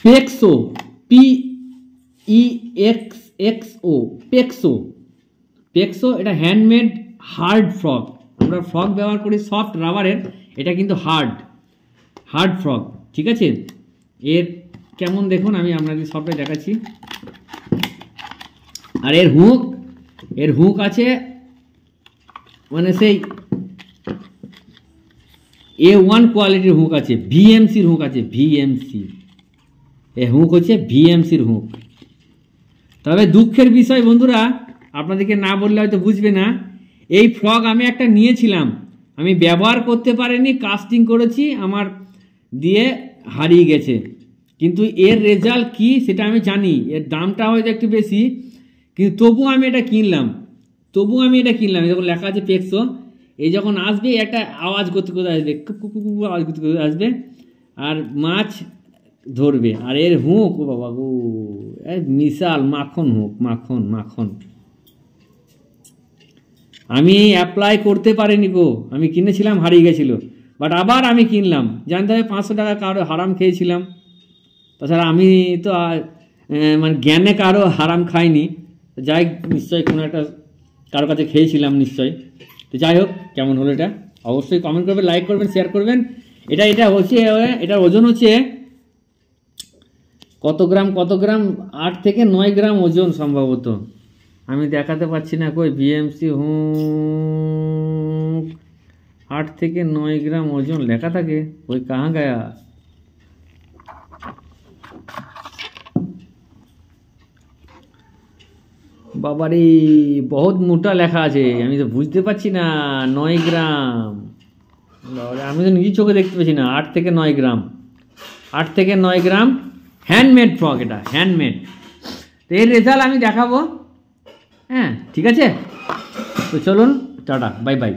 পেক্সো, PEXXO, পেক্সো। পেক্সো এটা handmade hard frock. আমরা frock ব্যবহার করি সফট রাবারের, এটা কিন্তু হার্ড ফ্রক, ঠিক আছে। এর কেমন দেখুন, আমি আপনাদের সবটাই দেখাচ্ছি। আর এর হুক আছে মানে সেই A1 কোয়ালিটির হুক আছে, VMCর হুক আছে, VMC। এই হুক হচ্ছে VMCর হুক। তবে দুঃখের বিষয় বন্ধুরা, আপনাদেরকে না বললে হয়তো বুঝবে না, এই ফ্রক আমি একটা নিয়েছিলাম, আমি ব্যবহার করতে পারিনি, কাস্টিং করেছি, আমার দিয়ে হারিয়ে গেছে। কিন্তু এর রেজাল্ট কি সেটা আমি জানি, এর দামটা হয়তো একটু বেশি, কিন্তু তবু আমি এটা কিনলাম। যখন লেখা আছে পেক্সো, এই যখন আসবে একটা আওয়াজ করতে করতে আসবে, আওয়াজ করতে করতে আসবে, আর মাছ ধরবে। আর এর হুক, ও বাবা গো, বিশাল মাখন হুক, মাখন। আমি অ্যাপ্লাই করতে পারিনি গো, আমি কিনেছিলাম, হারিয়ে গেছিল, বাট আবার আমি কিনলাম। জানতে হবে 500 টাকা কারো হারাম খেয়েছিলাম। তাছাড়া আমি তো মানে জ্ঞানে কারো হারাম খাইনি, যাই নিশ্চয়ই কোনো একটা কারো কাছে খেয়েছিলাম নিশ্চয়ই। তো যাই হোক, কেমন হলো এটা অবশ্যই কমেন্ট করবেন, লাইক করবেন, শেয়ার করবেন। এটা হচ্ছে, এটার ওজন হচ্ছে কত গ্রাম 8 থেকে 9 গ্রাম ওজন সম্ভবত, আমি দেখাতে পাচ্ছি না কই। VMC হুক 8 থেকে 9 গ্রাম ওজন লেখা থাকে, ওই কাহা গায়া। বাবারে বহুত মোটা লেখা আছে, আমি তো বুঝতে পারছি না। 9 গ্রাম, আমি তো নিজের চোখে দেখতে পাচ্ছি না। 8 থেকে 9 গ্রাম, 8 থেকে 9 গ্রাম হ্যান্ডমেড ফ্রক, এটা হ্যান্ডমেড। তো এর রেজাল্ট আমি দেখাবো, হ্যাঁ ঠিক আছে। তো চলুন, টাটা, বাই বাই।